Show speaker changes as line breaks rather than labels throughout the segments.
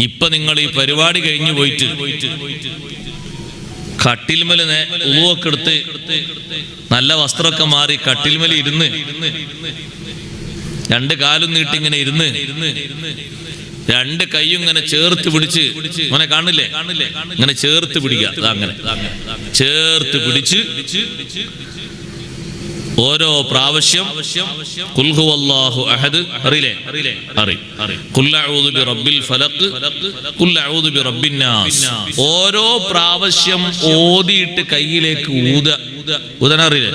ഇപ്പൊ നിങ്ങൾ ഈ പരിപാടി കഴിഞ്ഞു പോയിട്ട് കട്ടിൽമേൽ ഉളുവൊക്കെ എടുത്ത് നല്ല വസ്ത്രമൊക്കെ മാറി കട്ടിൽമേൽ ഇരുന്ന് രണ്ട് കാലും നീട്ടി ഇങ്ങനെ ഇരുന്ന് രണ്ട് കൈയും ഇങ്ങനെ ചേർത്ത് പിടിച്ച് മോനെ കാണില്ലേ ഇങ്ങനെ ചേർത്ത് പിടിക്കുക, അങ്ങനെ ചേർത്ത് പിടിച്ച് ഓരോ പ്രാവശ്യം ഖുൽ ഹുവല്ലാഹു അഹദ് അറിയില്ലേ? ഖുൽ അഊദു ബിറബ്ബിൽ ഫലഖ്, ഖുൽ അഊദു ബിറബ്ബിൻ നാസ് ഓരോ പ്രാവശ്യം ഓതിയിട്ട് കയ്യിലേക്ക് ഊതാൻ അറിയില്ലേ?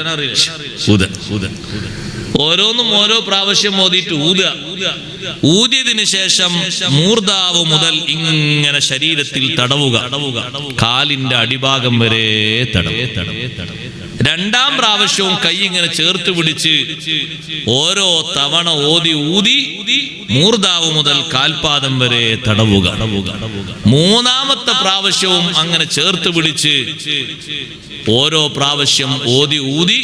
ഓരോന്നും ഓരോ പ്രാവശ്യം ഓതിയിട്ട് ഊതിയതിനു ശേഷം മൂർധാവ് മുതൽ ഇങ്ങനെ ശരീരത്തിൽ തടവുക, കാലിന്റെ അടിഭാഗം വരെ തടവുക. രണ്ടാം പ്രാവശ്യവും കൈ ഇങ്ങനെ ചേർത്ത് പിടിച്ച് ഓരോ തവണ ഊതി മൂർധാവ് മുതൽ കാൽപാദം വരെ തടവുക. മൂന്നാമത്തെ പ്രാവശ്യവും അങ്ങനെ ചേർത്ത് പിടിച്ച് ഓരോ പ്രാവശ്യം ഊതി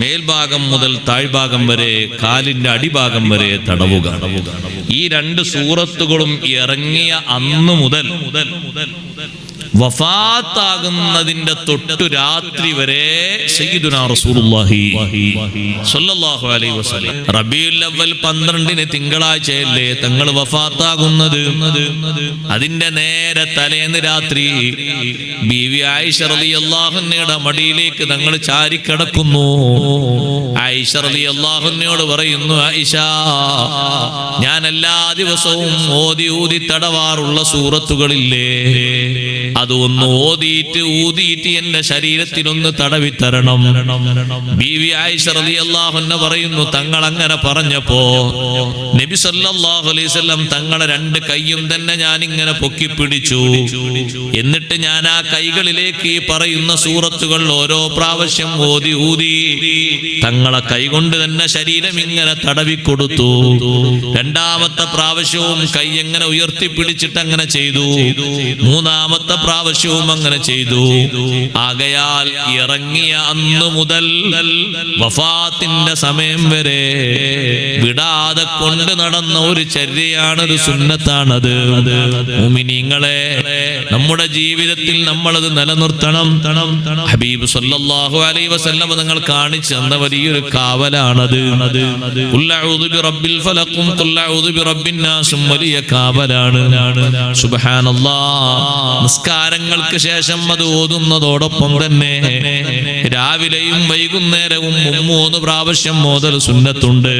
മേൽഭാഗം മുതൽ താഴ്ഭാഗം വരെ കാലിന്റെ അടിഭാഗം വരെ തടവുക. ഈ രണ്ട് സൂറത്തുകളും ഇറങ്ങിയ അന്ന് മുതൽ വഫാത്താകുന്നതിന്റെ തൊട്ടു രാത്രി വരെ സയ്യിദുനാ റസൂലുള്ളാഹി സ്വല്ലല്ലാഹു അലൈഹി വസല്ലം റബീഉൽ അവ്വൽ 12 തിങ്കളാഴ്ചയല്ലേ തങ്ങൾ വഫാത്താകുന്നത്. അതിന്റെ നേരെ തലേന്ന് രാത്രി ബീവി ആയിഷ റളിയല്ലാഹു അൻഹയുടെ മടിയിലേക്ക് തങ്ങൾ ചാരിക്കിടക്കുന്നു. ആയിഷ റളിയല്ലാഹു അൻഹയോട് പറയുന്നു, ആയിഷ, ഞാൻ എല്ലാ ദിവസവും ഊതി തടവാറുള്ള സൂറത്തുകളില്ലേ, അതൊന്ന് ഊതിയിട്ട് എന്റെ ശരീരത്തിനൊന്ന് തടവിത്തരണം. ബീവി ആയിഷ റളിയല്ലാഹു അൻഹ പറയുന്നു, തങ്ങൾ അങ്ങനെ പറഞ്ഞപ്പോ നബി സല്ലല്ലാഹു അലൈഹി വസല്ലം തങ്ങളെ രണ്ട് കൈയും തന്നെ ഞാൻ ഇങ്ങനെ പൊക്കി പിടിച്ചു. എന്നിട്ട് ഞാൻ ആ കൈകളിലേക്ക് ഈ പറയുന്ന സൂറത്തുകൾ ഓരോ പ്രാവശ്യം ഊതി തങ്ങളെ കൈകൊണ്ട് തന്നെ ശരീരം ഇങ്ങനെ തടവിക്കൊടുത്തു. രണ്ടാമത്തെ പ്രാവശ്യവും കൈ എങ്ങനെ ഉയർത്തിപ്പിടിച്ചിട്ട് അങ്ങനെ ചെയ്തു. മൂന്നാമത്തെ പ്രാവശ്യവും അങ്ങനെ ചെയ്തു. ആകയാൽ ഇറങ്ങിയ അന്ന് മുതൽ വഫാത്തിന്റെ സമയം വരെ വിടാതെ കൊണ്ട് നടന്ന ഒരു ചര്യയാണൊരു സുന്നത്താണത്. മുഅ്മിനീങ്ങളെ, നമ്മുടെ ജീവിതത്തിൽ നമ്മളത് നിലനിർത്തണം. ഹബീബ് സല്ലല്ലാഹു അലൈഹി വസല്ലം തങ്ങൾ കാണിച്ചു തന്ന വലിയൊരു കാവലാണത്. ഖുൽ അഊദു ബിറബ്ബിൽ ഫലഖും ഖുൽ അഊദു ബിറബ്ബിൻ നാസും വലിയ കാവലാണ്. സുബ്ഹാനല്ലാഹ്. നിസ്കാരങ്ങൾക്ക് ശേഷം അത് ഓതുന്നതോടൊപ്പം തന്നെ രാവിലെയും വൈകുന്നേരവും 3 പ്രാവശ്യം ഓതൽ സുന്നത്തുണ്ട്.